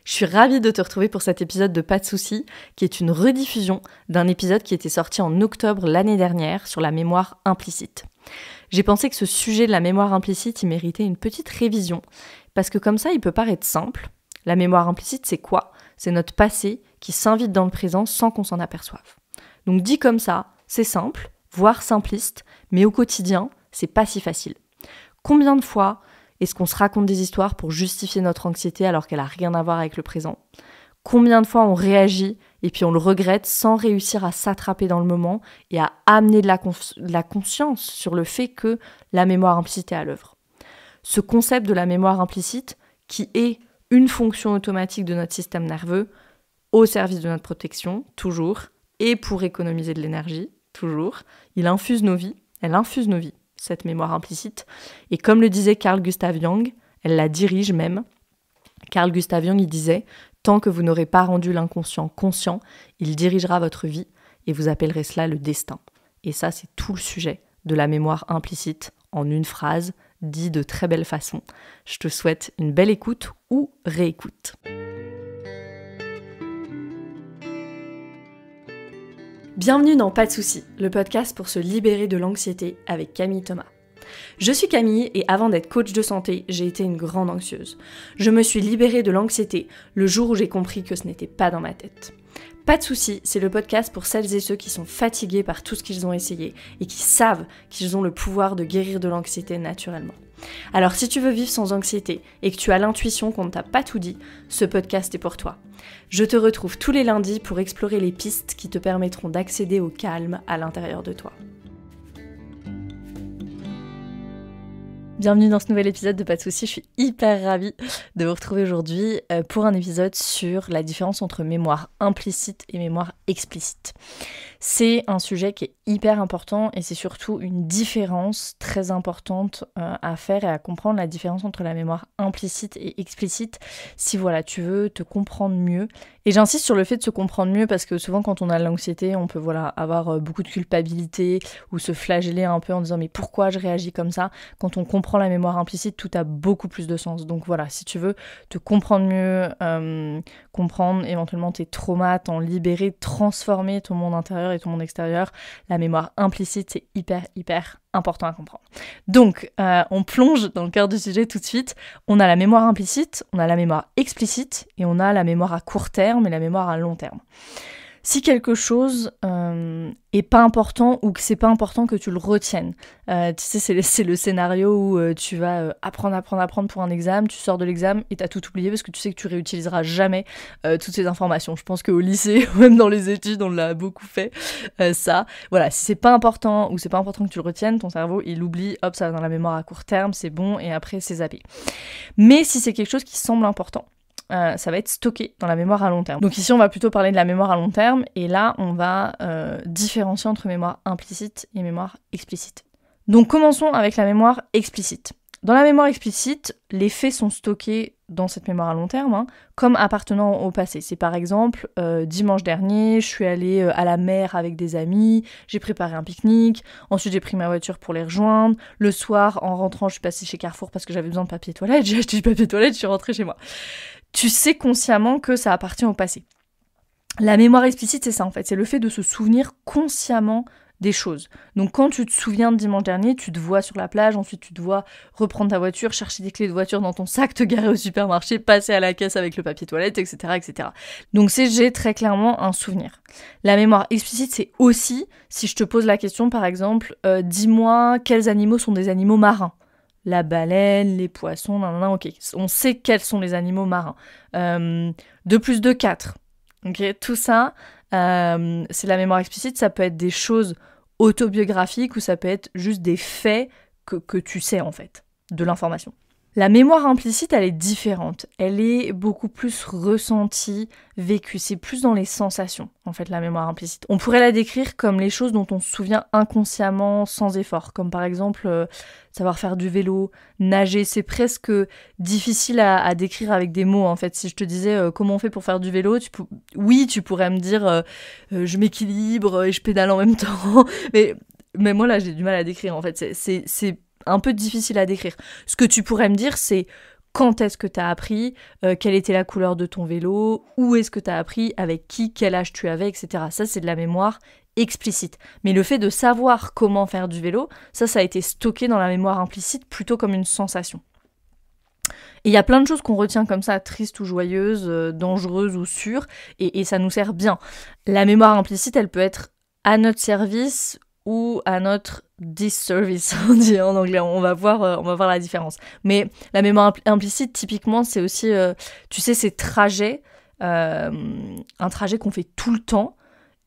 Je suis ravie de te retrouver pour cet épisode de Pas de soucis, qui est une rediffusion d'un épisode qui était sorti en octobre l'année dernière sur la mémoire implicite. J'ai pensé que ce sujet de la mémoire implicite, il méritait une petite révision, parce que comme ça, il peut paraître simple. La mémoire implicite, c'est quoi ? C'est notre passé qui s'invite dans le présent sans qu'on s'en aperçoive. Donc dit comme ça, c'est simple, voire simpliste, mais au quotidien, c'est pas si facile. Combien de fois est-ce qu'on se raconte des histoires pour justifier notre anxiété alors qu'elle n'a rien à voir avec le présent ? Combien de fois on réagit et puis on le regrette sans réussir à s'attraper dans le moment et à amener de la conscience sur le fait que la mémoire implicite est à l'œuvre. Ce concept de la mémoire implicite, qui est une fonction automatique de notre système nerveux, au service de notre protection, toujours, et pour économiser de l'énergie, toujours, elle infuse nos vies, cette mémoire implicite. Et comme le disait Carl Gustav Jung, elle la dirige même. Carl Gustav Jung, il disait « Tant que vous n'aurez pas rendu l'inconscient conscient, il dirigera votre vie et vous appellerez cela le destin. » Et ça, c'est tout le sujet de la mémoire implicite en une phrase, dit de très belle façon. Je te souhaite une belle écoute ou réécoute. Bienvenue dans Pas de soucis, le podcast pour se libérer de l'anxiété avec Camille Thomas. Je suis Camille et avant d'être coach de santé, j'ai été une grande anxieuse. Je me suis libérée de l'anxiété le jour où j'ai compris que ce n'était pas dans ma tête. Pas de soucis, c'est le podcast pour celles et ceux qui sont fatigués par tout ce qu'ils ont essayé et qui savent qu'ils ont le pouvoir de guérir de l'anxiété naturellement. Alors si tu veux vivre sans anxiété et que tu as l'intuition qu'on ne t'a pas tout dit, ce podcast est pour toi. Je te retrouve tous les lundis pour explorer les pistes qui te permettront d'accéder au calme à l'intérieur de toi. Bienvenue dans ce nouvel épisode de Pas de soucis, je suis hyper ravie de vous retrouver aujourd'hui pour un épisode sur la différence entre mémoire implicite et mémoire explicite. C'est un sujet qui est hyper important et c'est surtout une différence très importante à faire et à comprendre, la différence entre la mémoire implicite et explicite si voilà, tu veux te comprendre mieux. Et j'insiste sur le fait de se comprendre mieux parce que souvent quand on a l'anxiété, on peut avoir beaucoup de culpabilité ou se flageller un peu en disant mais pourquoi je réagis comme ça ? Quand on comprend la mémoire implicite, tout a beaucoup plus de sens. Donc voilà, si tu veux te comprendre mieux, comprendre éventuellement tes traumas, t'en libérer, transformer ton monde intérieur et ton monde extérieur, la mémoire implicite, c'est hyper important à comprendre. Donc, on plonge dans le cœur du sujet tout de suite. On a la mémoire implicite, on a la mémoire explicite et on a la mémoire à court terme et la mémoire à long terme. Si quelque chose est pas important ou que c'est pas important que tu le retiennes, tu sais, c'est le scénario où tu vas apprendre pour un examen, tu sors de l'examen et t'as tout oublié parce que tu sais que tu réutiliseras jamais toutes ces informations. Je pense qu'au lycée, même dans les études, on l'a beaucoup fait, ça. Voilà, si c'est pas important ou c'est pas important que tu le retiennes, ton cerveau, il oublie, hop, ça va dans la mémoire à court terme, c'est bon, et après, c'est zappé. Mais si c'est quelque chose qui semble important, ça va être stocké dans la mémoire à long terme. Donc ici, on va plutôt parler de la mémoire à long terme, et là, on va différencier entre mémoire implicite et mémoire explicite. Donc commençons avec la mémoire explicite. Dans la mémoire explicite, les faits sont stockés dans cette mémoire à long terme, comme appartenant au passé. C'est par exemple, dimanche dernier, je suis allée à la mer avec des amis, j'ai préparé un pique-nique, ensuite j'ai pris ma voiture pour les rejoindre, le soir, en rentrant, je suis passée chez Carrefour parce que j'avais besoin de papier toilette, j'ai acheté du papier toilette, je suis rentrée chez moi. Tu sais consciemment que ça appartient au passé. La mémoire explicite, c'est ça en fait, c'est le fait de se souvenir consciemment des choses. Donc quand tu te souviens de dimanche dernier, tu te vois sur la plage, ensuite tu te vois reprendre ta voiture, chercher des clés de voiture dans ton sac, te garer au supermarché, passer à la caisse avec le papier toilette, etc. etc. Donc j'ai très clairement un souvenir. La mémoire explicite, c'est aussi, si je te pose la question par exemple, dis-moi quels animaux sont des animaux marins. La baleine, les poissons, ok. On sait quels sont les animaux marins. 2 plus 2, 4. Ok, tout ça, c'est la mémoire explicite. Ça peut être des choses autobiographiques ou ça peut être juste des faits que tu sais en fait, de l'information. La mémoire implicite, elle est différente. Elle est beaucoup plus ressentie, vécue. C'est plus dans les sensations, en fait, la mémoire implicite. On pourrait la décrire comme les choses dont on se souvient inconsciemment, sans effort. Comme par exemple, savoir faire du vélo, nager. C'est presque difficile à décrire avec des mots, en fait. Si je te disais comment on fait pour faire du vélo, tu pourrais me dire je m'équilibre et je pédale en même temps. Mais moi, là, j'ai du mal à décrire, en fait. C'est un peu difficile à décrire. Ce que tu pourrais me dire, c'est quand est-ce que tu as appris, quelle était la couleur de ton vélo, où est-ce que tu as appris, avec qui, quel âge tu avais, etc. Ça, c'est de la mémoire explicite. Mais le fait de savoir comment faire du vélo, ça a été stocké dans la mémoire implicite plutôt comme une sensation. Et il y a plein de choses qu'on retient comme ça, tristes ou joyeuses, dangereuses ou sûres, et ça nous sert bien. La mémoire implicite, elle peut être à notre service ou à notre disservice, on dit en anglais, on va voir la différence. Mais la mémoire implicite, typiquement, c'est aussi, tu sais, ces trajets, un trajet qu'on fait tout le temps,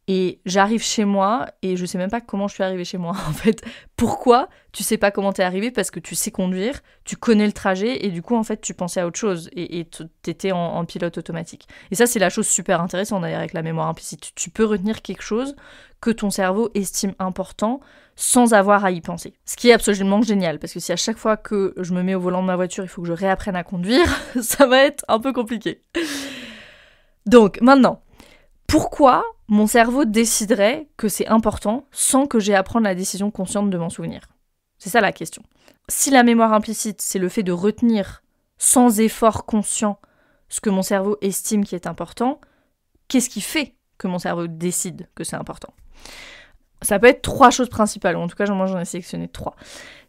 et j'arrive chez moi, et je sais même pas comment je suis arrivée chez moi, en fait. Pourquoi? Tu sais pas comment t'es arrivée, parce que tu sais conduire, tu connais le trajet, et du coup, en fait, tu pensais à autre chose, et t'étais en pilote automatique. Et ça, c'est la chose super intéressante, d'ailleurs, avec la mémoire implicite. Tu peux retenir quelque chose que ton cerveau estime important, sans avoir à y penser. Ce qui est absolument génial, parce que si à chaque fois que je me mets au volant de ma voiture, il faut que je réapprenne à conduire, ça va être un peu compliqué. Donc, maintenant, pourquoi mon cerveau déciderait que c'est important sans que j'aie à prendre la décision consciente de m'en souvenir? C'est ça la question. Si la mémoire implicite, c'est le fait de retenir sans effort conscient ce que mon cerveau estime qui est important, qu'est-ce qui fait que mon cerveau décide que c'est important? Ça peut être 3 choses principales, ou en tout cas moi j'en ai sélectionné 3.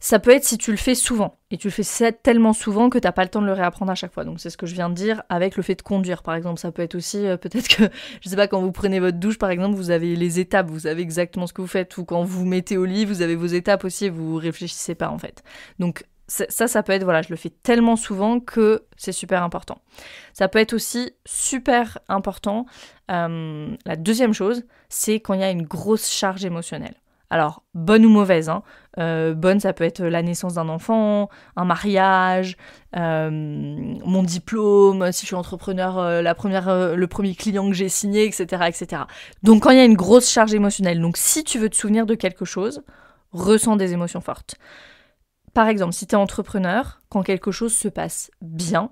Ça peut être si tu le fais souvent, et tu le fais tellement souvent que t'as pas le temps de le réapprendre à chaque fois. Donc c'est ce que je viens de dire avec le fait de conduire, par exemple. Ça peut être aussi, peut-être que, je sais pas, quand vous prenez votre douche, par exemple, vous avez les étapes, vous savez exactement ce que vous faites, ou quand vous vous mettez au lit, vous avez vos étapes aussi, et vous réfléchissez pas en fait. Donc ça peut être, voilà, je le fais tellement souvent que c'est super important. Ça peut être aussi super important, la deuxième chose, c'est quand il y a une grosse charge émotionnelle. Alors, bonne ou mauvaise, hein. Bonne, ça peut être la naissance d'un enfant, un mariage, mon diplôme, si je suis entrepreneur, le premier client que j'ai signé, etc., etc. Donc, quand il y a une grosse charge émotionnelle, donc si tu veux te souvenir de quelque chose, ressens des émotions fortes. Par exemple, si tu es entrepreneur, quand quelque chose se passe bien,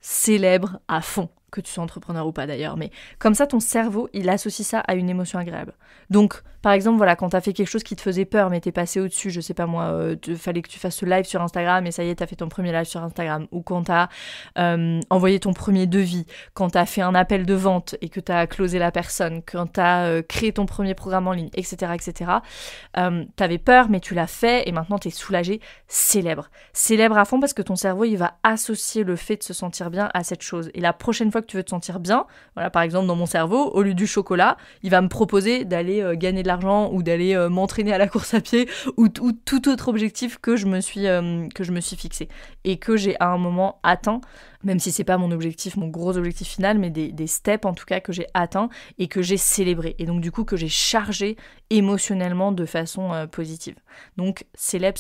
célèbre à fond, que tu sois entrepreneur ou pas d'ailleurs, mais comme ça ton cerveau, il associe ça à une émotion agréable. Donc, par exemple, voilà, quand t'as fait quelque chose qui te faisait peur, mais t'es passé au-dessus, je sais pas moi, fallait que tu fasses ce live sur Instagram, et ça y est, t'as fait ton premier live sur Instagram, ou quand t'as envoyé ton premier devis, quand t'as fait un appel de vente, et que t'as closé la personne, quand t'as créé ton premier programme en ligne, etc., etc., t'avais peur, mais tu l'as fait, et maintenant t'es soulagé, célèbre à fond, parce que ton cerveau, il va associer le fait de se sentir bien à cette chose, et la prochaine fois que tu veux te sentir bien, voilà, par exemple dans mon cerveau, au lieu du chocolat, il va me proposer d'aller gagner de l'argent ou d'aller m'entraîner à la course à pied ou tout autre objectif que je me suis fixé et que j'ai à un moment atteint, même si c'est pas mon objectif, mon gros objectif final, mais des steps en tout cas que j'ai atteints et que j'ai célébré, et donc du coup que j'ai chargé émotionnellement de façon positive. Donc célèbre,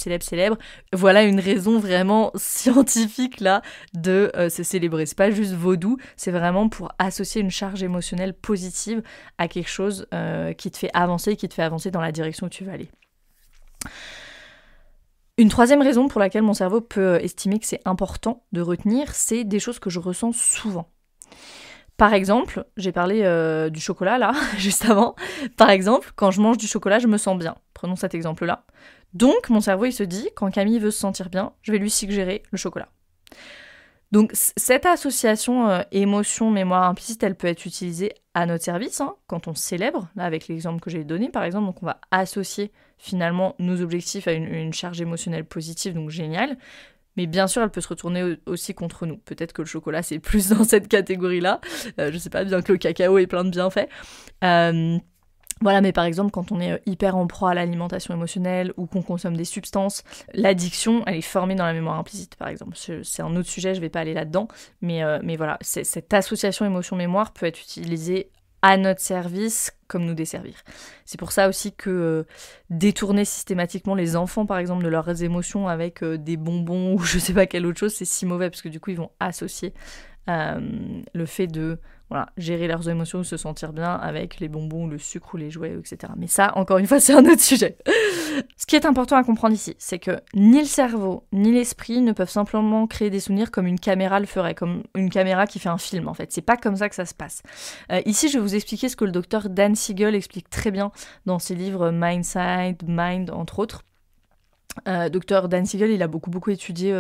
voilà une raison vraiment scientifique là de se célébrer. C'est pas juste vaudou, c'est vraiment pour associer une charge émotionnelle positive à quelque chose qui te fait avancer dans la direction où tu veux aller. Une troisième raison pour laquelle mon cerveau peut estimer que c'est important de retenir, c'est des choses que je ressens souvent. Par exemple, j'ai parlé du chocolat là, juste avant. Par exemple, quand je mange du chocolat, je me sens bien. Prenons cet exemple-là. Donc, mon cerveau, il se dit, quand Camille veut se sentir bien, je vais lui suggérer le chocolat. Donc, cette association émotion-mémoire implicite, elle peut être utilisée à notre service, hein, quand on célèbre, là, avec l'exemple que j'ai donné, par exemple. Donc, on va associer finalement nos objectifs à une charge émotionnelle positive, donc génial. Mais bien sûr, elle peut se retourner aussi contre nous. Peut-être que le chocolat, c'est plus dans cette catégorie-là. Je sais pas, bien que le cacao ait plein de bienfaits. Voilà, mais par exemple, quand on est hyper en proie à l'alimentation émotionnelle ou qu'on consomme des substances, l'addiction, elle est formée dans la mémoire implicite, par exemple. C'est un autre sujet, je vais pas aller là-dedans. Mais voilà, cette association émotion-mémoire peut être utilisée à notre service comme nous desservir. C'est pour ça aussi que détourner systématiquement les enfants, par exemple, de leurs émotions avec des bonbons ou je sais pas quelle autre chose, c'est si mauvais, parce que du coup, ils vont associer le fait de gérer leurs émotions ou se sentir bien avec les bonbons, le sucre ou les jouets, etc. Mais ça, encore une fois, c'est un autre sujet. Ce qui est important à comprendre ici, c'est que ni le cerveau, ni l'esprit ne peuvent simplement créer des souvenirs comme une caméra le ferait, comme une caméra qui fait un film, en fait. C'est pas comme ça que ça se passe. Ici, je vais vous expliquer ce que le docteur Dan Siegel explique très bien dans ses livres Mindside, Mind, entre autres. Dr Dan Siegel, il a beaucoup étudié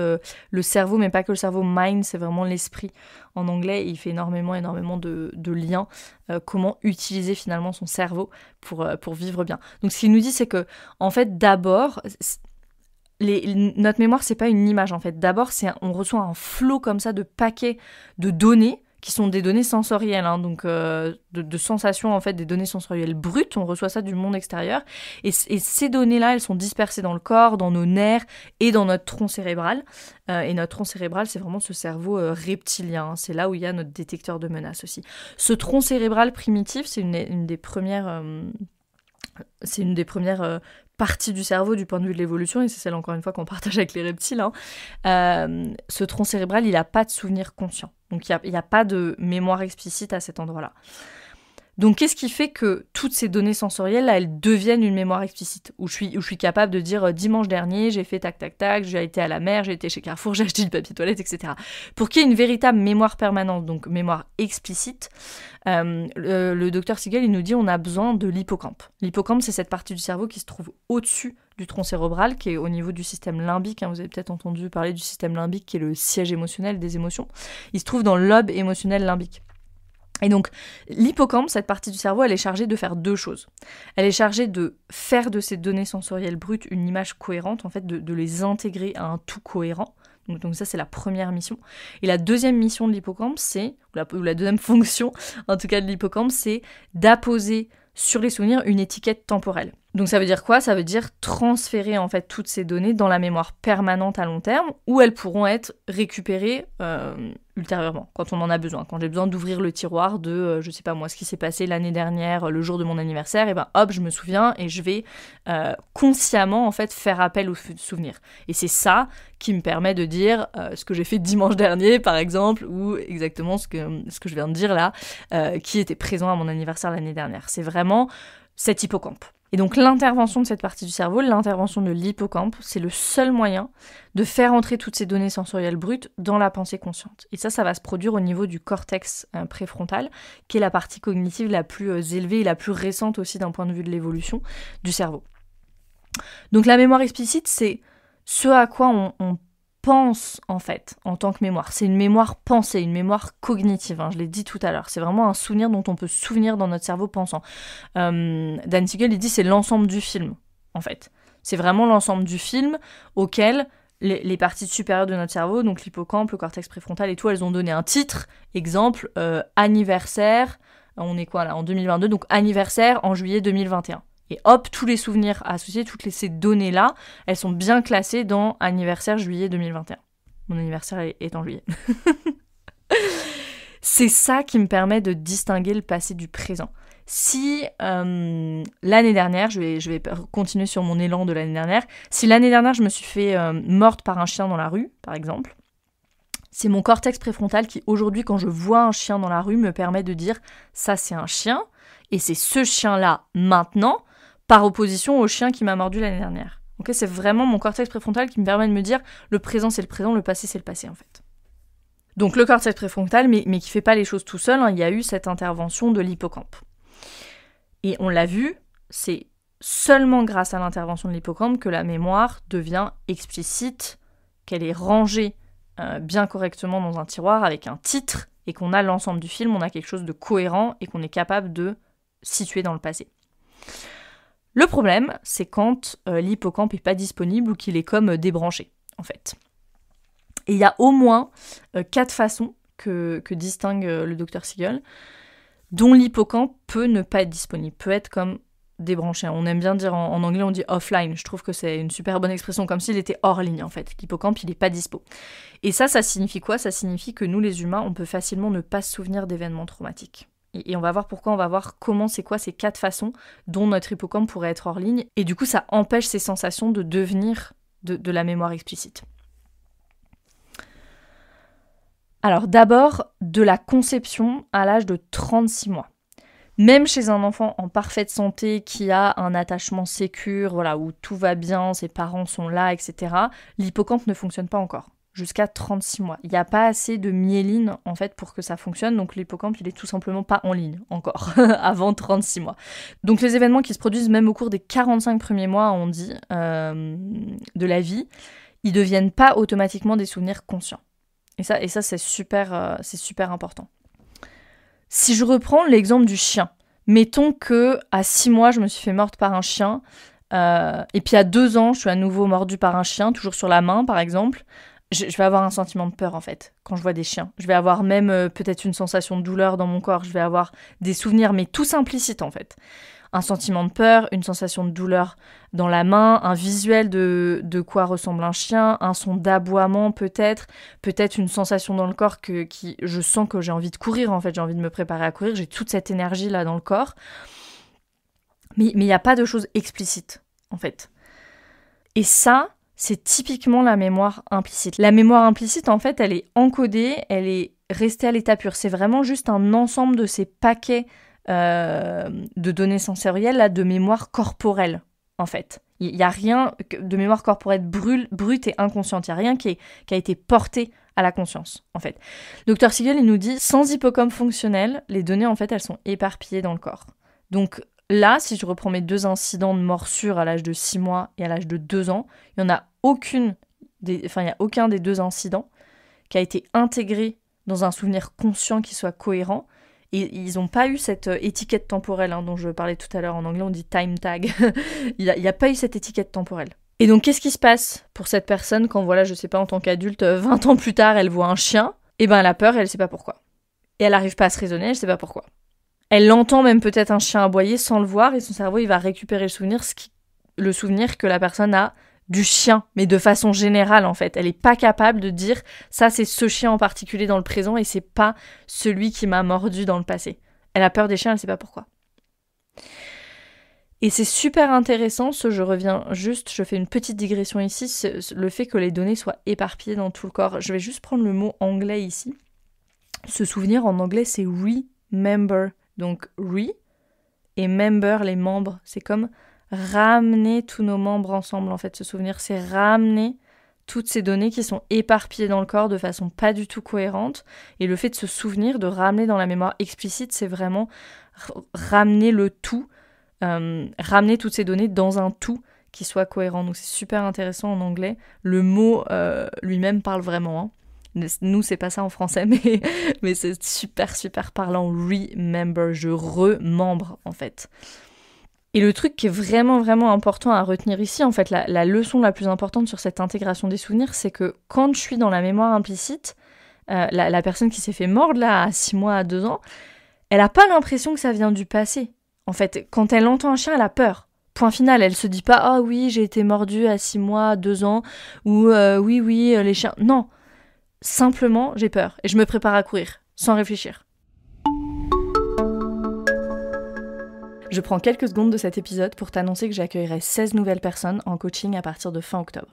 le cerveau, mais pas que le cerveau, mind, c'est vraiment l'esprit en anglais. Il fait énormément de liens, comment utiliser finalement son cerveau pour vivre bien. Donc ce qu'il nous dit, c'est que en fait, d'abord, notre mémoire, c'est pas une image en fait. D'abord, on reçoit un flot comme ça de paquets de données qui sont des données sensorielles, hein, donc de sensations, en fait, des données sensorielles brutes. On reçoit ça du monde extérieur. Et ces données-là, elles sont dispersées dans le corps, dans nos nerfs et dans notre tronc cérébral. Et notre tronc cérébral, c'est vraiment ce cerveau reptilien. Hein. C'est là où il y a notre détecteur de menace aussi. Ce tronc cérébral primitif, c'est une des premières... partie du cerveau du point de vue de l'évolution, et c'est celle encore une fois qu'on partage avec les reptiles, hein. Ce tronc cérébral, il n'a pas de souvenir conscient. Donc il n'y a pas de mémoire explicite à cet endroit-là. Donc qu'est-ce qui fait que toutes ces données sensorielles, là, elles deviennent une mémoire explicite, où je suis capable de dire dimanche dernier, j'ai fait tac tac tac, j'ai été à la mer, j'ai été chez Carrefour, j'ai acheté du papier toilette, etc. Pour qu'il y ait une véritable mémoire permanente, donc mémoire explicite, le docteur Siegel, il nous dit on a besoin de l'hippocampe. L'hippocampe, c'est cette partie du cerveau qui se trouve au-dessus du tronc cérébral, qui est au niveau du système limbique. Hein, vous avez peut-être entendu parler du système limbique, qui est le siège émotionnel des émotions. Il se trouve dans le lobe émotionnel limbique. Et donc, l'hippocampe, cette partie du cerveau, elle est chargée de faire deux choses. Elle est chargée de faire de ces données sensorielles brutes une image cohérente, en fait, de les intégrer à un tout cohérent. Donc ça, c'est la première mission. Et la deuxième mission de l'hippocampe, ou la deuxième fonction, en tout cas de l'hippocampe, c'est d'apposer sur les souvenirs une étiquette temporelle. Donc ça veut dire quoi ? Ça veut dire transférer en fait toutes ces données dans la mémoire permanente à long terme, où elles pourront être récupérées ultérieurement, quand on en a besoin. Quand j'ai besoin d'ouvrir le tiroir de, je sais pas moi, ce qui s'est passé l'année dernière, le jour de mon anniversaire, et ben hop, je me souviens et je vais consciemment en fait faire appel aux souvenirs. Et c'est ça qui me permet de dire ce que j'ai fait dimanche dernier, par exemple, ou exactement ce que je viens de dire là, qui était présent à mon anniversaire l'année dernière. C'est vraiment cet hippocampe. Et donc l'intervention de cette partie du cerveau, l'intervention de l'hippocampe, c'est le seul moyen de faire entrer toutes ces données sensorielles brutes dans la pensée consciente. Et ça va se produire au niveau du cortex préfrontal, qui est la partie cognitive la plus élevée et la plus récente aussi d'un point de vue de l'évolution du cerveau. Donc la mémoire explicite, c'est ce à quoi on pense en fait en tant que mémoire. C'est une mémoire pensée, une mémoire cognitive, hein, je l'ai dit tout à l'heure. C'est vraiment un souvenir dont on peut se souvenir dans notre cerveau pensant. Dan Siegel, il dit c'est l'ensemble du film en fait. C'est vraiment l'ensemble du film auquel les parties supérieures de notre cerveau, donc l'hippocampe, le cortex préfrontal et tout, elles ont donné un titre, exemple, anniversaire, on est quoi là, en 2022, donc anniversaire en juillet 2021. Et hop, tous les souvenirs associés, ces données-là, elles sont bien classées dans anniversaire juillet 2021. Mon anniversaire est en juillet. C'est ça qui me permet de distinguer le passé du présent. Si l'année dernière, je vais continuer sur mon élan de l'année dernière, si l'année dernière je me suis fait morte par un chien dans la rue, par exemple, c'est mon cortex préfrontal qui aujourd'hui, quand je vois un chien dans la rue, me permet de dire ça c'est un chien, et c'est ce chien-là maintenant, par opposition au chien qui m'a mordu l'année dernière. Okay, c'est vraiment mon cortex préfrontal qui me permet de me dire le présent c'est le présent, le passé c'est le passé en fait. Donc le cortex préfrontal, mais qui fait pas les choses tout seul, hein, il y a eu cette intervention de l'hippocampe. Et on l'a vu, c'est seulement grâce à l'intervention de l'hippocampe que la mémoire devient explicite, qu'elle est rangée bien correctement dans un tiroir avec un titre, et qu'on a l'ensemble du film, on a quelque chose de cohérent et qu'on est capable de situer dans le passé. Le problème, c'est quand l'hippocampe n'est pas disponible ou qu'il est comme débranché, en fait. Et il y a au moins 4 façons que distingue le Dr Siegel, dont l'hippocampe peut ne pas être disponible, peut être comme débranché. On aime bien dire en anglais, on dit offline. Je trouve que c'est une super bonne expression, comme s'il était hors ligne, en fait. L'hippocampe, il n'est pas dispo. Et ça signifie quoi ? Ça signifie que nous, les humains, on peut facilement ne pas se souvenir d'événements traumatiques. Et on va voir pourquoi, on va voir comment c'est quoi ces 4 façons dont notre hippocampe pourrait être hors ligne. Et du coup, ça empêche ces sensations de devenir de la mémoire explicite. Alors d'abord, de la conception à l'âge de 36 mois. Même chez un enfant en parfaite santé qui a un attachement sécure, voilà, où tout va bien, ses parents sont là, etc., l'hippocampe ne fonctionne pas encore. jusqu'à 36 mois. Il n'y a pas assez de myéline en fait pour que ça fonctionne, donc l'hippocampe il est tout simplement pas en ligne encore avant 36 mois. Donc les événements qui se produisent même au cours des 45 premiers mois, on dit, de la vie, ils deviennent pas automatiquement des souvenirs conscients. Et ça c'est super important. Si je reprends l'exemple du chien, mettons que à 6 mois je me suis fait mordre par un chien, et puis à 2 ans je suis à nouveau mordue par un chien, toujours sur la main par exemple. Je vais avoir un sentiment de peur en fait quand je vois des chiens. Je vais avoir même peut-être une sensation de douleur dans mon corps. Je vais avoir des souvenirs, mais tous implicites en fait. Un sentiment de peur, une sensation de douleur dans la main, un visuel de quoi ressemble un chien, un son d'aboiement peut-être une sensation dans le corps qui je sens que j'ai envie de courir en fait. J'ai envie de me préparer à courir. J'ai toute cette énergie là dans le corps. Mais il n'y a pas de choses explicites en fait. Et ça, c'est typiquement la mémoire implicite. La mémoire implicite, en fait, elle est encodée, elle est restée à l'état pur. C'est vraiment juste un ensemble de ces paquets de données sensorielles, là, de mémoire corporelle, en fait. Il n'y a rien de mémoire corporelle brute et inconsciente. Il n'y a rien qui a été porté à la conscience, en fait. Dr Siegel, il nous dit, sans hippocampe fonctionnel, les données, en fait, elles sont éparpillées dans le corps. Donc, là, si je reprends mes 2 incidents de morsure à l'âge de 6 mois et à l'âge de 2 ans, il n'y a aucun des 2 incidents qui a été intégré dans un souvenir conscient qui soit cohérent. Et ils n'ont pas eu cette étiquette temporelle dont je parlais tout à l'heure. En anglais, on dit time tag. Il n'y a pas eu cette étiquette temporelle. Et donc, qu'est-ce qui se passe pour cette personne quand, voilà, je sais pas, en tant qu'adulte, 20 ans plus tard, elle voit un chien? Eh ben, elle a peur et elle sait pas pourquoi. Et elle n'arrive pas à se raisonner, elle sait pas pourquoi. Elle entend même peut-être un chien aboyer sans le voir et son cerveau, il va récupérer le souvenir que la personne a du chien, mais de façon générale en fait. Elle n'est pas capable de dire ça c'est ce chien en particulier dans le présent et c'est pas celui qui m'a mordu dans le passé. Elle a peur des chiens, elle ne sait pas pourquoi. Et c'est super intéressant, je fais une petite digression ici, le fait que les données soient éparpillées dans tout le corps. Je vais juste prendre le mot anglais ici. Se souvenir en anglais c'est remember. Donc et member, les membres, c'est comme ramener tous nos membres ensemble en fait. Se souvenir, c'est ramener toutes ces données qui sont éparpillées dans le corps de façon pas du tout cohérente. Et le fait de se souvenir, de ramener dans la mémoire explicite, c'est vraiment ramener le tout, ramener toutes ces données dans un tout qui soit cohérent. Donc c'est super intéressant en anglais. Le mot lui-même parle vraiment. Nous, c'est pas ça en français, mais c'est super, super parlant. Remember, je remembre, en fait. Et le truc qui est vraiment, vraiment important à retenir ici, en fait, la leçon la plus importante sur cette intégration des souvenirs, c'est que quand je suis dans la mémoire implicite, la personne qui s'est fait mordre, là, à 6 mois, à 2 ans, elle a pas l'impression que ça vient du passé. En fait, quand elle entend un chien, elle a peur. Point final, elle se dit pas « Ah oui, j'ai été mordue à 6 mois, à 2 ans » ou « Oui, les chiens... » Non. Simplement, j'ai peur et je me prépare à courir, sans réfléchir. Je prends quelques secondes de cet épisode pour t'annoncer que j'accueillerai 16 nouvelles personnes en coaching à partir de fin octobre.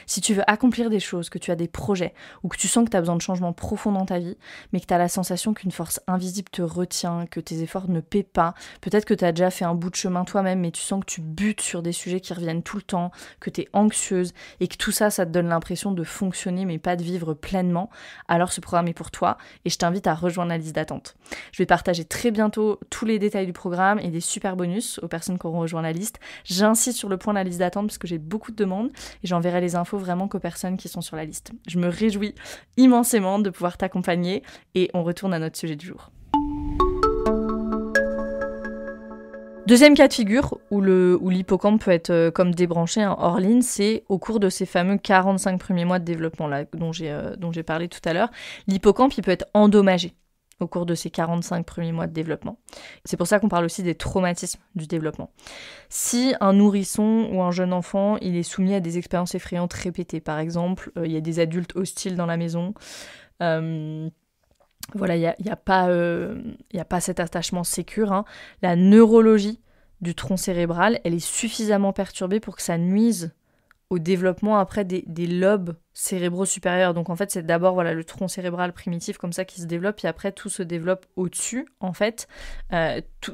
Si tu veux accomplir des choses, que tu as des projets ou que tu sens que tu as besoin de changements profonds dans ta vie, mais que tu as la sensation qu'une force invisible te retient, que tes efforts ne paient pas, peut-être que tu as déjà fait un bout de chemin toi-même, mais tu sens que tu butes sur des sujets qui reviennent tout le temps, que tu es anxieuse et que tout ça, ça te donne l'impression de fonctionner mais pas de vivre pleinement, alors ce programme est pour toi et je t'invite à rejoindre la liste d'attente. Je vais partager très bientôt tous les détails du programme et des super bonus aux personnes qui auront rejoint la liste. J'insiste sur le point de la liste d'attente parce que j'ai beaucoup de demandes et j'enverrai les infos vraiment qu'aux personnes qui sont sur la liste. Je me réjouis immensément de pouvoir t'accompagner et on retourne à notre sujet du jour. Deuxième cas de figure où l'hippocampe peut être comme débranché hors ligne, c'est au cours de ces fameux 45 premiers mois de développement là, dont j'ai parlé tout à l'heure. L'hippocampe il peut être endommagé au cours de ces 45 premiers mois de développement. C'est pour ça qu'on parle aussi des traumatismes du développement. Si un nourrisson ou un jeune enfant, il est soumis à des expériences effrayantes répétées, par exemple, il y a des adultes hostiles dans la maison, voilà, il y a pas cet attachement sécure, la neurologie du tronc cérébral, elle est suffisamment perturbée pour que ça nuise au développement après des lobes cérébraux supérieurs. Donc en fait, c'est d'abord voilà, le tronc cérébral primitif comme ça qui se développe, puis après tout se développe au-dessus. En fait,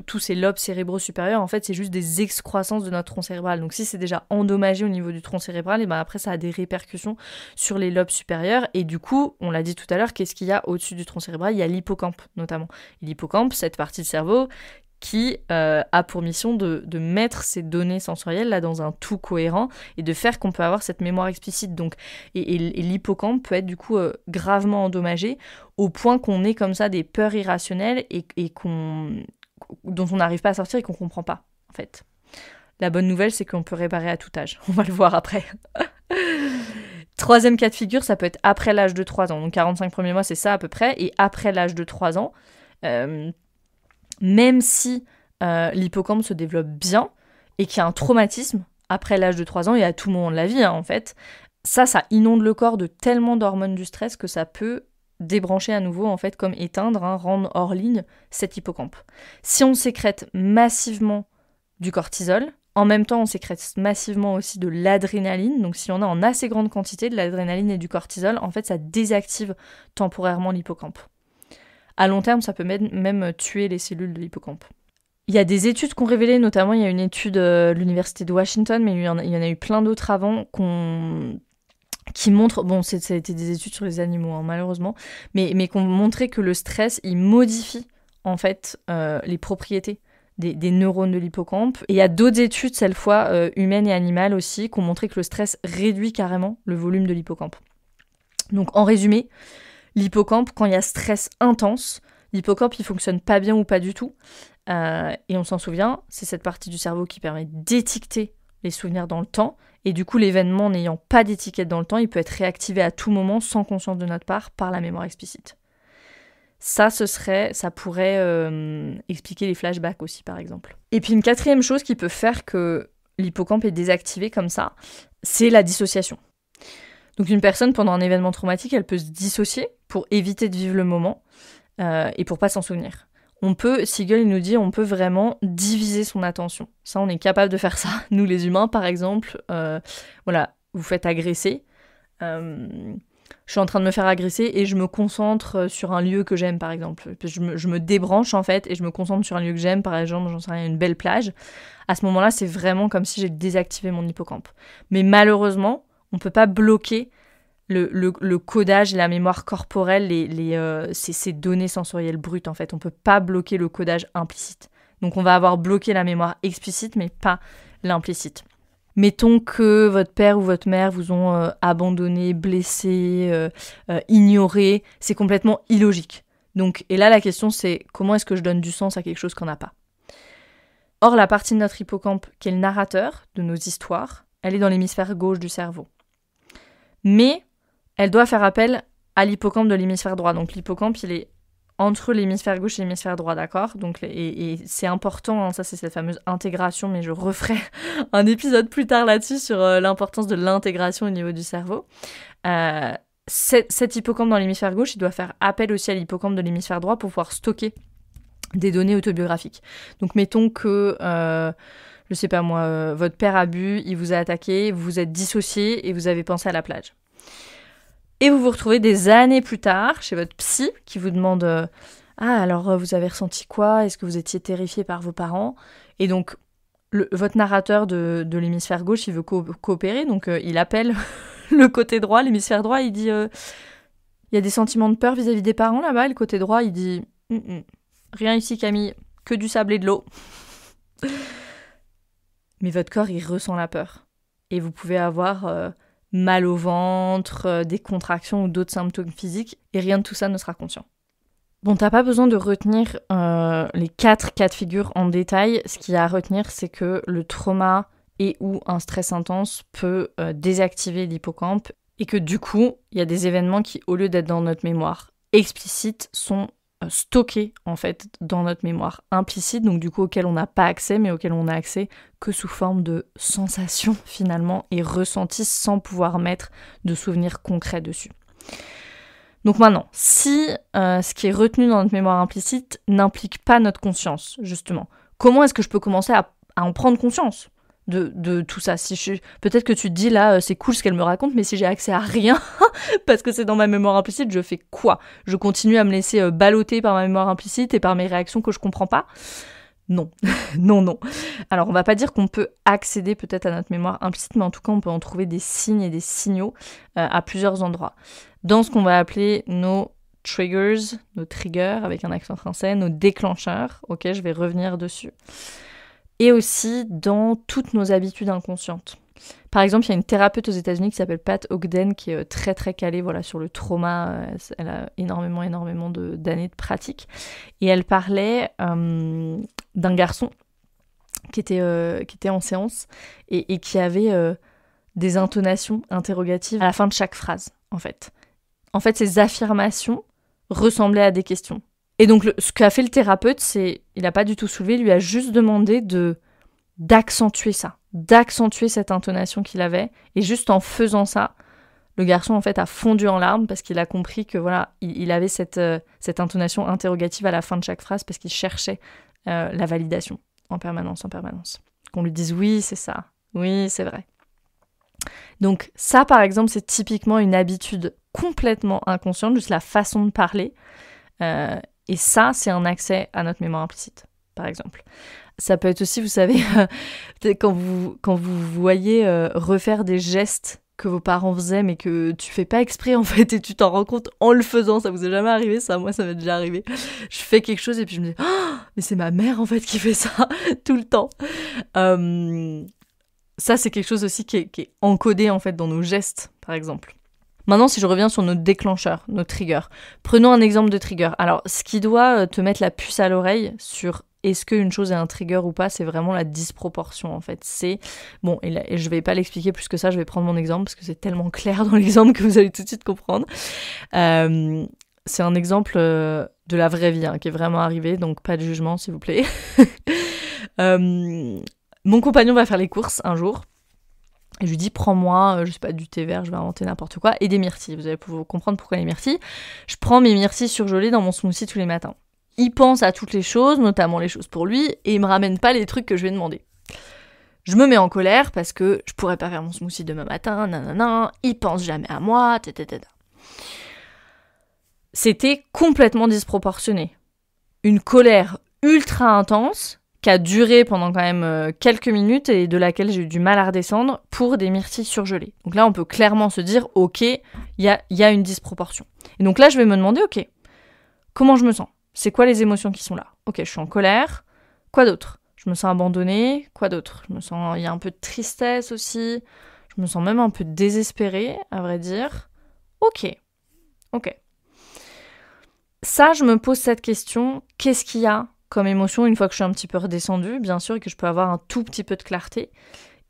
tous ces lobes cérébraux supérieurs, en fait, c'est juste des excroissances de notre tronc cérébral. Donc si c'est déjà endommagé au niveau du tronc cérébral, et ben après ça a des répercussions sur les lobes supérieurs. Et du coup, on l'a dit tout à l'heure, qu'est-ce qu'il y a au-dessus du tronc cérébral? Il y a l'hippocampe notamment. Et l'hippocampe, cette partie du cerveau qui a pour mission de mettre ces données sensorielles là dans un tout cohérent et de faire qu'on peut avoir cette mémoire explicite. Donc, et l'hippocampe peut être du coup gravement endommagé au point qu'on ait comme ça des peurs irrationnelles et dont on n'arrive pas à sortir et qu'on comprend pas, en fait. La bonne nouvelle, c'est qu'on peut réparer à tout âge. On va le voir après. Troisième cas de figure, ça peut être après l'âge de 3 ans. Donc 45 premiers mois, c'est ça à peu près. Et après l'âge de 3 ans, même si l'hippocampe se développe bien et qu'il y a un traumatisme après l'âge de 3 ans et à tout moment de la vie, en fait, ça inonde le corps de tellement d'hormones du stress que ça peut débrancher à nouveau, en fait, comme éteindre, rendre hors ligne cet hippocampe. Si on sécrète massivement du cortisol, en même temps, on sécrète massivement aussi de l'adrénaline. Donc si on a en assez grande quantité de l'adrénaline et du cortisol, en fait, ça désactive temporairement l'hippocampe. À long terme, ça peut même tuer les cellules de l'hippocampe. Il y a des études qui ont révélé, notamment il y a une étude de l'université de Washington, mais il y en a eu plein d'autres avant qui montrent, bon ça a été des études sur les animaux malheureusement, mais qui ont montré que le stress, il modifie en fait les propriétés des neurones de l'hippocampe. Et il y a d'autres études, cette fois humaines et animales aussi, qui ont montré que le stress réduit carrément le volume de l'hippocampe. Donc en résumé, l'hippocampe, quand il y a stress intense, l'hippocampe, il fonctionne pas bien ou pas du tout. Et on s'en souvient, c'est cette partie du cerveau qui permet d'étiqueter les souvenirs dans le temps. Et du coup, l'événement n'ayant pas d'étiquette dans le temps, il peut être réactivé à tout moment, sans conscience de notre part, par la mémoire explicite. Ça pourrait expliquer les flashbacks aussi, par exemple. Et puis une quatrième chose qui peut faire que l'hippocampe est désactivé comme ça, c'est la dissociation. Donc une personne, pendant un événement traumatique, elle peut se dissocier pour éviter de vivre le moment et pour pas s'en souvenir. Siegel il nous dit, on peut vraiment diviser son attention. Ça, on est capable de faire ça. Nous, les humains, par exemple, voilà, vous faites agresser. Je suis en train de me faire agresser et je me concentre sur un lieu que j'aime, par exemple. Je me débranche, en fait, et je me concentre sur un lieu que j'aime, par exemple, j'en sais rien, une belle plage. À ce moment-là, c'est vraiment comme si j'ai désactivé mon hippocampe. Mais malheureusement, on peut pas bloquer le codage et la mémoire corporelle, ces données sensorielles brutes, en fait. On peut pas bloquer le codage implicite. Donc on va avoir bloqué la mémoire explicite, mais pas l'implicite. Mettons que votre père ou votre mère vous ont abandonné, blessé, ignoré, c'est complètement illogique. Donc, et là la question c'est comment est-ce que je donne du sens à quelque chose qu'on n'a pas. Or la partie de notre hippocampe qui est le narrateur de nos histoires, elle est dans l'hémisphère gauche du cerveau. Mais elle doit faire appel à l'hippocampe de l'hémisphère droit. Donc l'hippocampe, il est entre l'hémisphère gauche et l'hémisphère droit, d'accord ? Donc, et c'est important, ça c'est cette fameuse intégration, mais je referai un épisode plus tard là-dessus sur l'importance de l'intégration au niveau du cerveau. Cet hippocampe dans l'hémisphère gauche, il doit faire appel aussi à l'hippocampe de l'hémisphère droit pour pouvoir stocker des données autobiographiques. Donc mettons que... je sais pas moi, votre père a bu, il vous a attaqué, vous vous êtes dissocié et vous avez pensé à la plage. Et vous vous retrouvez des années plus tard chez votre psy qui vous demande alors vous avez ressenti quoi ? Est-ce que vous étiez terrifié par vos parents ? Et donc votre narrateur de l'hémisphère gauche, il veut coopérer, donc il appelle le côté droit, l'hémisphère droit, il dit il y a des sentiments de peur vis-à-vis des parents là-bas, et le côté droit il dit rien ici Camille, que du sable et de l'eau. Mais votre corps il ressent la peur et vous pouvez avoir mal au ventre, des contractions ou d'autres symptômes physiques, et rien de tout ça ne sera conscient. Bon, t'as pas besoin de retenir les 4 cas de figure en détail. Ce qu'il y a à retenir, c'est que le trauma et ou un stress intense peut désactiver l'hippocampe, et que du coup, il y a des événements qui, au lieu d'être dans notre mémoire explicite, sont stockés en fait dans notre mémoire implicite, donc du coup auquel on n'a pas accès, mais auquel on a accès que sous forme de sensations finalement et ressentis sans pouvoir mettre de souvenirs concrets dessus. Donc maintenant, si ce qui est retenu dans notre mémoire implicite n'implique pas notre conscience, justement, comment est-ce que je peux commencer à en prendre conscience ? de tout ça. Peut-être que tu te dis là, c'est cool ce qu'elle me raconte, mais si j'ai accès à rien, parce que c'est dans ma mémoire implicite, je fais quoi? Je continue à me laisser balloter par ma mémoire implicite et par mes réactions que je comprends pas? Non, non. Alors on va pas dire qu'on peut accéder peut-être à notre mémoire implicite, mais en tout cas on peut en trouver des signes et des signaux à plusieurs endroits. Dans ce qu'on va appeler nos triggers avec un accent français, nos déclencheurs, ok, je vais revenir dessus. Et aussi dans toutes nos habitudes inconscientes. Par exemple, il y a une thérapeute aux États-Unis qui s'appelle Pat Ogden, qui est très très calée sur le trauma. Elle a énormément d'années de pratique. Et elle parlait d'un garçon qui était en séance et qui avait des intonations interrogatives à la fin de chaque phrase, en fait. En fait, ces affirmations ressemblaient à des questions. Et donc, ce qu'a fait le thérapeute, il n'a pas du tout soulevé, il lui a juste demandé d'accentuer ça, d'accentuer cette intonation qu'il avait. Et juste en faisant ça, le garçon, en fait, a fondu en larmes parce qu'il a compris que, il avait cette intonation interrogative à la fin de chaque phrase parce qu'il cherchait la validation en permanence. Qu'on lui dise « oui, c'est ça, oui, c'est vrai ». Donc ça, par exemple, c'est typiquement une habitude complètement inconsciente, juste la façon de parler. Et ça, c'est un accès à notre mémoire implicite, par exemple. Ça peut être aussi, vous savez, quand vous voyez refaire des gestes que vos parents faisaient, mais que tu fais pas exprès, en fait, et tu t'en rends compte en le faisant. Ça vous est jamais arrivé, ça? Moi, ça m'est déjà arrivé. Je fais quelque chose et puis je me dis « oh, mais c'est ma mère, en fait, qui fait ça tout le temps. » Ça, c'est quelque chose aussi qui est encodé, en fait, dans nos gestes, par exemple. Maintenant, si je reviens sur nos déclencheurs, nos triggers, prenons un exemple de trigger. Alors, ce qui doit te mettre la puce à l'oreille sur est-ce qu'une chose est un trigger ou pas, c'est vraiment la disproportion, en fait. Bon, et je vais pas l'expliquer plus que ça, je vais prendre mon exemple, parce que c'est tellement clair dans l'exemple que vous allez tout de suite comprendre. C'est un exemple de la vraie vie, qui est vraiment arrivé, donc pas de jugement, s'il vous plaît. Mon compagnon va faire les courses un jour, et je lui dis, prends-moi, je sais pas, du thé vert, je vais inventer n'importe quoi, et des myrtilles. Vous allez pouvoir comprendre pourquoi les myrtilles. Je prends mes myrtilles surgelées dans mon smoothie tous les matins. Il pense à toutes les choses, notamment les choses pour lui, et il me ramène pas les trucs que je lui ai demandé. Je me mets en colère parce que je pourrais pas faire mon smoothie demain matin, nanana, il pense jamais à moi, tata. C'était complètement disproportionné. Une colère ultra intense, qui a duré pendant quand même quelques minutes et de laquelle j'ai eu du mal à redescendre pour des myrtilles surgelées. Donc là, on peut clairement se dire, ok, il y a une disproportion. Et donc là, je vais me demander, ok, comment je me sens? C'est quoi les émotions qui sont là? Ok, je suis en colère. Quoi d'autre? Je me sens abandonnée. Quoi d'autre? Il y a un peu de tristesse aussi. Je me sens même un peu désespérée, à vrai dire. Ok. Ça, je me pose cette question, qu'est-ce qu'il y a comme émotion une fois que je suis un petit peu redescendue, bien sûr, et que je peux avoir un tout petit peu de clarté.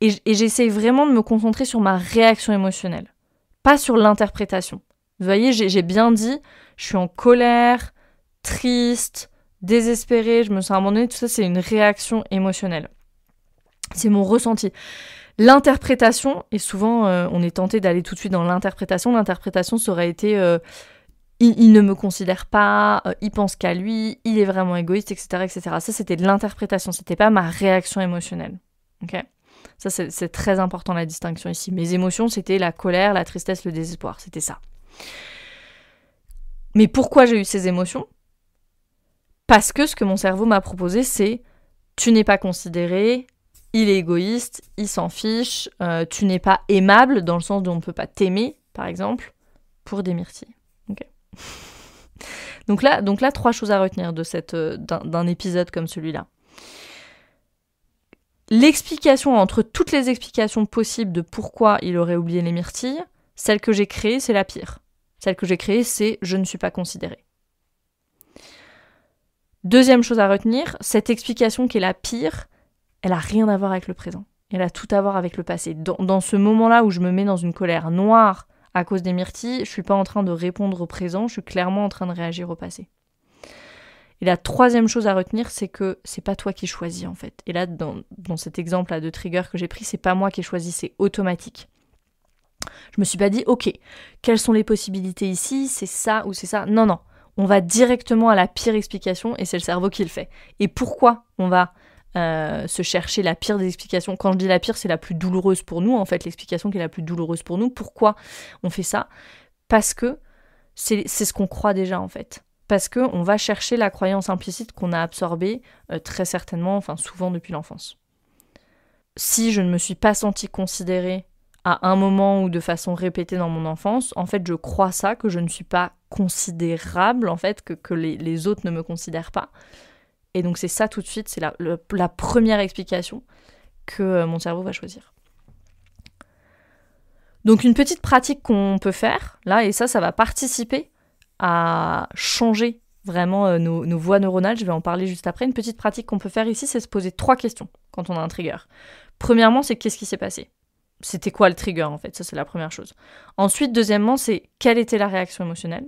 Et j'essaye vraiment de me concentrer sur ma réaction émotionnelle, pas sur l'interprétation. Vous voyez, j'ai bien dit, je suis en colère, triste, désespérée, je me sens abandonnée, tout ça, c'est une réaction émotionnelle. C'est mon ressenti. L'interprétation, et souvent, on est tenté d'aller tout de suite dans l'interprétation. L'interprétation, ça aurait été... il ne me considère pas, il pense qu'à lui, il est vraiment égoïste, etc., etc. Ça, c'était de l'interprétation, c'était pas ma réaction émotionnelle. Ok ? Ça, c'est très important, la distinction ici. Mes émotions, c'était la colère, la tristesse, le désespoir. C'était ça. Mais pourquoi j'ai eu ces émotions ? Parce que ce que mon cerveau m'a proposé, c'est « tu n'es pas considéré, il est égoïste, il s'en fiche, tu n'es pas aimable, dans le sens où on ne peut pas t'aimer, par exemple, pour des myrtilles. » Okay. Donc là, 3 choses à retenir de d'un épisode comme celui-là. L'explication, entre toutes les explications possibles de pourquoi il aurait oublié les myrtilles, celle que j'ai créée, c'est la pire. Celle que j'ai créée, c'est « je ne suis pas considérée ». Deuxième chose à retenir, cette explication qui est la pire, elle a rien à voir avec le présent. Elle a tout à voir avec le passé. Dans ce moment-là où je me mets dans une colère noire à cause des myrtilles, je suis pas en train de répondre au présent, je suis clairement en train de réagir au passé. Et la troisième chose à retenir, c'est que c'est pas toi qui choisis, en fait. Et là, dans cet exemple-là de trigger que j'ai pris, c'est pas moi qui ai choisi, c'est automatique. Je me suis pas dit, ok, quelles sont les possibilités ici, c'est ça ou c'est ça. Non. On va directement à la pire explication et c'est le cerveau qui le fait. Et pourquoi on va se chercher la pire des explications. Quand je dis la pire, c'est la plus douloureuse pour nous, en fait, l'explication qui est la plus douloureuse pour nous. Pourquoi on fait ça ? Parce que c'est ce qu'on croit déjà, en fait. Parce qu'on va chercher la croyance implicite qu'on a absorbée très certainement, enfin souvent depuis l'enfance. Si je ne me suis pas sentie considérée à un moment ou de façon répétée dans mon enfance, en fait je crois ça, que je ne suis pas considérable, en fait, que les autres ne me considèrent pas. Et donc c'est ça tout de suite, c'est la première explication que mon cerveau va choisir. Donc une petite pratique qu'on peut faire, là, et ça va participer à changer vraiment nos voies neuronales, je vais en parler juste après. Une petite pratique qu'on peut faire ici, c'est se poser 3 questions quand on a un trigger. Premièrement, c'est qu'est-ce qui s'est passé ? C'était quoi le trigger, en fait ? Ça, c'est la première chose. Ensuite, deuxièmement, c'est quelle était la réaction émotionnelle ?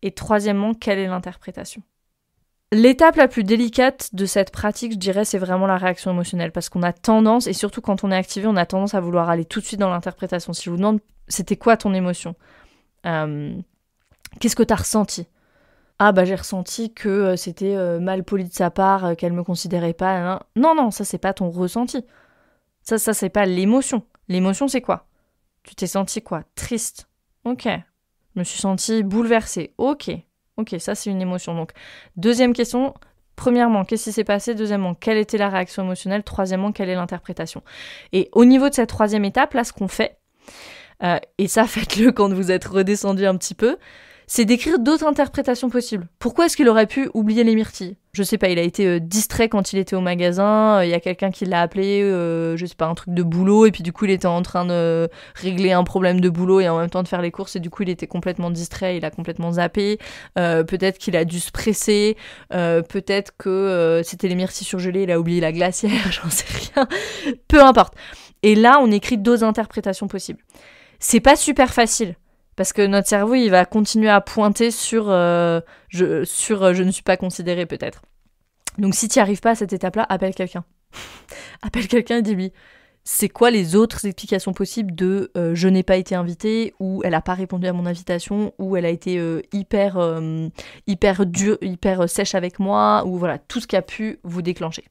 Et troisièmement, quelle est l'interprétation ? L'étape la plus délicate de cette pratique, je dirais, c'est vraiment la réaction émotionnelle, parce qu'on a tendance, et surtout quand on est activé, on a tendance à vouloir aller tout de suite dans l'interprétation. Si je vous demande, c'était quoi ton émotion ? Qu'est-ce que t'as ressenti ? Ah bah j'ai ressenti que c'était mal poli de sa part, qu'elle me considérait pas. Hein. Non, ça c'est pas ton ressenti. Ça c'est pas l'émotion. L'émotion c'est quoi ? Tu t'es senti quoi ? Triste. Ok. Je me suis sentie bouleversée. Ok, ça c'est une émotion. Donc, deuxième question, premièrement, qu'est-ce qui s'est passé ? Deuxièmement, quelle était la réaction émotionnelle ? Troisièmement, quelle est l'interprétation ? Et au niveau de cette troisième étape, là, ce qu'on fait, et ça faites-le quand vous êtes redescendu un petit peu, c'est d'écrire d'autres interprétations possibles. Pourquoi est-ce qu'il aurait pu oublier les myrtilles ? Je sais pas, il a été distrait quand il était au magasin, il y a quelqu'un qui l'a appelé, je sais pas, un truc de boulot, et puis du coup il était en train de régler un problème de boulot et en même temps de faire les courses, et du coup il était complètement distrait, il a complètement zappé, peut-être qu'il a dû se presser, peut-être que c'était les myrtilles surgelées, il a oublié la glacière, j'en sais rien, peu importe. Et là on écrit d'autres interprétations possibles. C'est pas super facile. Parce que notre cerveau, il va continuer à pointer sur je ne suis pas considéré peut-être. Donc si tu n'y arrives pas à cette étape-là, appelle quelqu'un. Appelle quelqu'un et dis-lui, c'est quoi les autres explications possibles de je n'ai pas été invitée, ou elle n'a pas répondu à mon invitation, ou elle a été hyper dure, hyper sèche avec moi, ou voilà, tout ce qui a pu vous déclencher.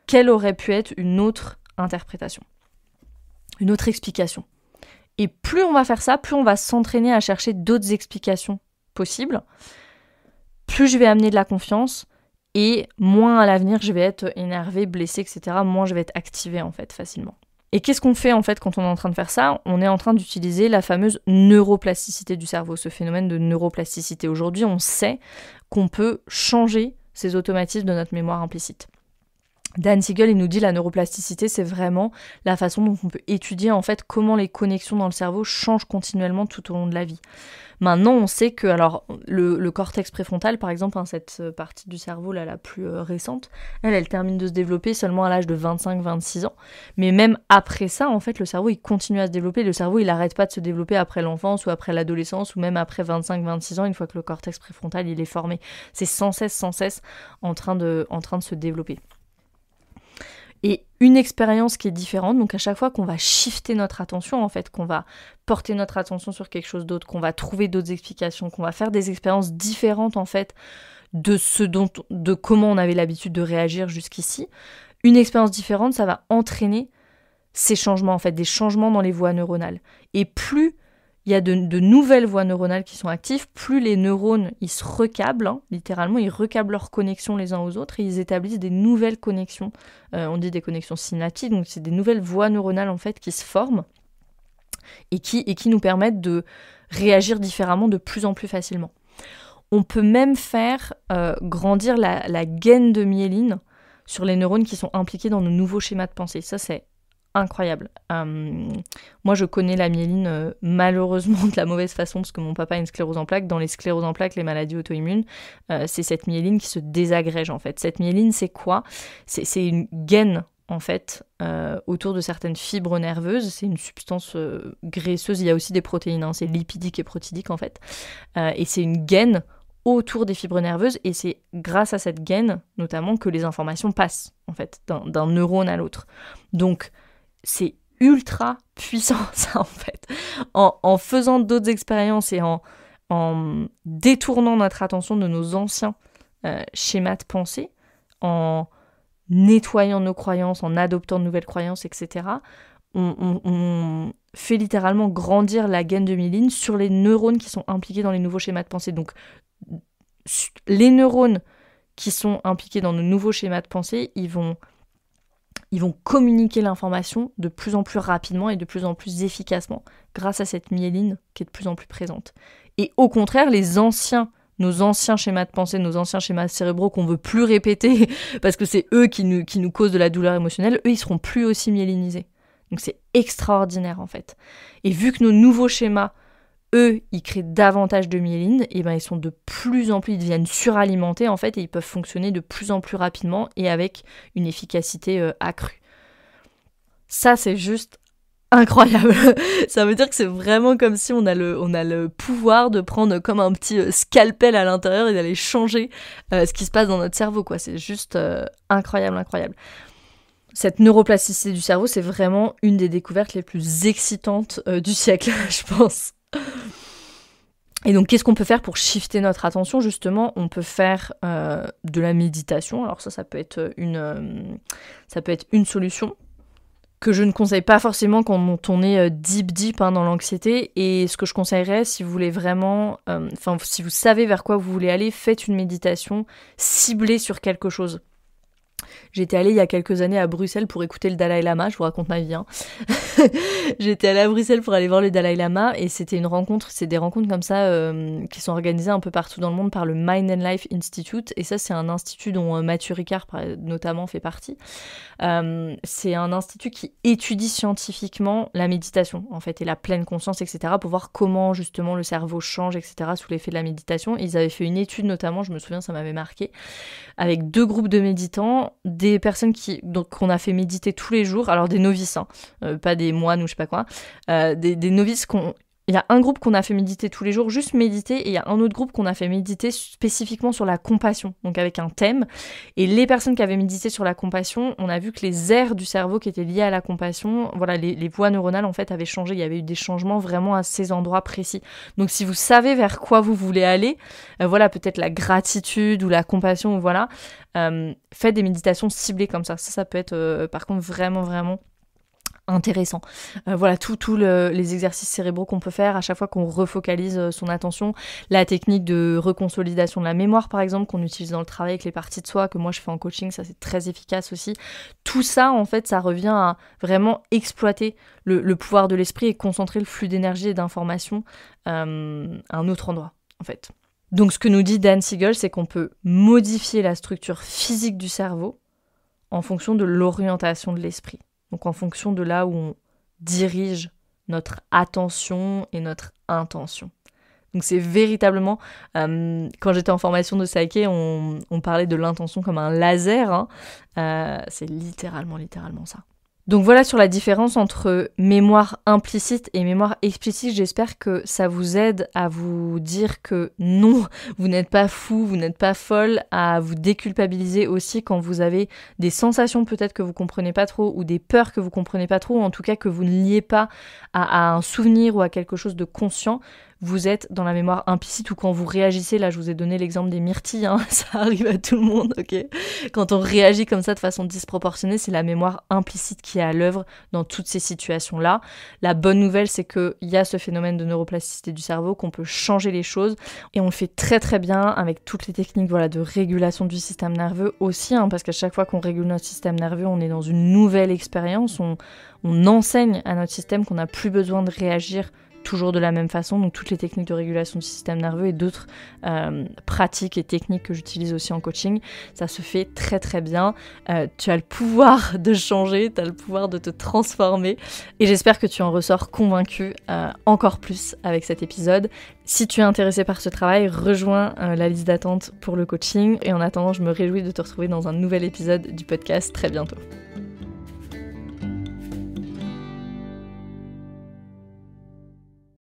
Quelle aurait pu être une autre interprétation ? Une autre explication ? Et plus on va faire ça, plus on va s'entraîner à chercher d'autres explications possibles, plus je vais amener de la confiance, et moins à l'avenir je vais être énervée, blessée, etc. Moins je vais être activée en fait facilement. Et qu'est-ce qu'on fait en fait quand on est en train de faire ça ? On est en train d'utiliser la fameuse neuroplasticité du cerveau, ce phénomène de neuroplasticité. Aujourd'hui, on sait qu'on peut changer ces automatismes de notre mémoire implicite. Dan Siegel, il nous dit la neuroplasticité, c'est vraiment la façon dont on peut étudier en fait comment les connexions dans le cerveau changent continuellement tout au long de la vie. Maintenant, on sait que alors le cortex préfrontal, par exemple, cette partie du cerveau là, la plus récente, elle termine de se développer seulement à l'âge de 25-26 ans. Mais même après ça, en fait, le cerveau, il continue à se développer. Le cerveau, il n'arrête pas de se développer après l'enfance ou après l'adolescence ou même après 25-26 ans, une fois que le cortex préfrontal, il est formé. C'est sans cesse en train de se développer. Et une expérience qui est différente, donc à chaque fois qu'on va shifter notre attention, en fait, qu'on va porter notre attention sur quelque chose d'autre, qu'on va trouver d'autres explications, qu'on va faire des expériences différentes, en fait, de comment on avait l'habitude de réagir jusqu'ici, une expérience différente, ça va entraîner ces changements, en fait, des changements dans les voies neuronales. Et plus il y a de nouvelles voies neuronales qui sont actives, plus les neurones, ils se recablent, littéralement, ils recablent leurs connexions les uns aux autres et ils établissent des nouvelles connexions. On dit des connexions synaptiques, donc c'est des nouvelles voies neuronales en fait qui se forment et qui nous permettent de réagir différemment de plus en plus facilement. On peut même faire grandir la gaine de myéline sur les neurones qui sont impliqués dans nos nouveaux schémas de pensée. Ça, c'est incroyable. Moi, je connais la myéline malheureusement de la mauvaise façon parce que mon papa a une sclérose en plaques. Dans les scléroses en plaques, les maladies auto-immunes, c'est cette myéline qui se désagrège en fait. Cette myéline, c'est quoi ? C'est une gaine en fait autour de certaines fibres nerveuses. C'est une substance graisseuse. Il y a aussi des protéines. C'est lipidique et protidique en fait. Et c'est une gaine autour des fibres nerveuses et c'est grâce à cette gaine notamment que les informations passent en fait d'un neurone à l'autre. Donc c'est ultra puissant ça en fait. En faisant d'autres expériences et en détournant notre attention de nos anciens schémas de pensée, en nettoyant nos croyances, en adoptant de nouvelles croyances, etc., on fait littéralement grandir la gaine de myéline sur les neurones qui sont impliqués dans les nouveaux schémas de pensée. Donc, les neurones qui sont impliqués dans nos nouveaux schémas de pensée, ils vont communiquer l'information de plus en plus rapidement et de plus en plus efficacement grâce à cette myéline qui est de plus en plus présente. Et au contraire, nos anciens schémas de pensée, nos anciens schémas cérébraux qu'on veut plus répéter parce que c'est eux qui nous causent de la douleur émotionnelle, eux, ils seront plus aussi myélinisés. Donc c'est extraordinaire en fait. Et vu que nos nouveaux schémas, eux, ils créent davantage de myéline, et ben ils sont de plus en plus, ils deviennent suralimentés en fait, et ils peuvent fonctionner de plus en plus rapidement et avec une efficacité accrue. Ça, c'est juste incroyable. Ça veut dire que c'est vraiment comme si on a le pouvoir de prendre comme un petit scalpel à l'intérieur et d'aller changer ce qui se passe dans notre cerveau, quoi. C'est juste incroyable. Cette neuroplasticité du cerveau, c'est vraiment une des découvertes les plus excitantes du siècle, je pense. Et donc, qu'est-ce qu'on peut faire pour shifter notre attention ? Justement, on peut faire de la méditation. Alors ça peut être une solution que je ne conseille pas forcément quand on est deep dans l'anxiété. Et ce que je conseillerais, si vous voulez vraiment, si vous savez vers quoi vous voulez aller, faites une méditation ciblée sur quelque chose. J'étais allée il y a quelques années à Bruxelles pour écouter le Dalai Lama, je vous raconte ma vie. J'étais allée à Bruxelles pour aller voir le Dalai Lama et c'est des rencontres comme ça qui sont organisées un peu partout dans le monde par le Mind and Life Institute. Et ça, c'est un institut dont Mathieu Ricard notamment fait partie. C'est un institut qui étudie scientifiquement la méditation en fait et la pleine conscience, etc. pour voir comment justement le cerveau change, etc. sous l'effet de la méditation. Ils avaient fait une étude notamment, je me souviens, ça m'avait marqué, avec 2 groupes de méditants, des personnes qu'on a fait méditer tous les jours, alors des novices, pas des moines ou je sais pas quoi, des novices il y a un groupe qu'on a fait méditer tous les jours, juste méditer, et il y a un autre groupe qu'on a fait méditer spécifiquement sur la compassion, donc avec un thème. Et les personnes qui avaient médité sur la compassion, on a vu que les aires du cerveau qui étaient liées à la compassion, voilà, les voies neuronales en fait avaient changé, il y avait eu des changements vraiment à ces endroits précis. Donc si vous savez vers quoi vous voulez aller, voilà, peut-être la gratitude ou la compassion, voilà, faites des méditations ciblées comme ça. Ça peut être par contre vraiment intéressant. Voilà, tous les exercices cérébraux qu'on peut faire à chaque fois qu'on refocalise son attention. La technique de reconsolidation de la mémoire, par exemple, qu'on utilise dans le travail avec les parties de soi, que moi je fais en coaching, ça c'est très efficace aussi. Tout ça, en fait, ça revient à vraiment exploiter le pouvoir de l'esprit et concentrer le flux d'énergie et d'informations à un autre endroit, en fait. Donc ce que nous dit Dan Siegel, c'est qu'on peut modifier la structure physique du cerveau en fonction de l'orientation de l'esprit. Donc en fonction de là où on dirige notre attention et notre intention. Donc c'est véritablement, quand j'étais en formation de Psyché, on parlait de l'intention comme un laser, c'est littéralement ça. Donc voilà sur la différence entre mémoire implicite et mémoire explicite. J'espère que ça vous aide à vous dire que non, vous n'êtes pas fou, vous n'êtes pas folle, à vous déculpabiliser aussi quand vous avez des sensations peut-être que vous comprenez pas trop ou des peurs que vous comprenez pas trop, ou en tout cas que vous ne liez pas à un souvenir ou à quelque chose de conscient. Vous êtes dans la mémoire implicite ou quand vous réagissez, là je vous ai donné l'exemple des myrtilles, ça arrive à tout le monde, ok. Quand on réagit comme ça de façon disproportionnée, c'est la mémoire implicite qui est à l'œuvre dans toutes ces situations-là. La bonne nouvelle, c'est qu'il y a ce phénomène de neuroplasticité du cerveau, qu'on peut changer les choses et on le fait très bien avec toutes les techniques de régulation du système nerveux aussi, parce qu'à chaque fois qu'on régule notre système nerveux, on est dans une nouvelle expérience, on enseigne à notre système qu'on n'a plus besoin de réagir toujours de la même façon, donc toutes les techniques de régulation du système nerveux et d'autres pratiques et techniques que j'utilise aussi en coaching, ça se fait très bien. Tu as le pouvoir de changer, tu as le pouvoir de te transformer et j'espère que tu en ressors convaincu encore plus avec cet épisode. Si tu es intéressé par ce travail, rejoins la liste d'attente pour le coaching et en attendant, je me réjouis de te retrouver dans un nouvel épisode du podcast très bientôt.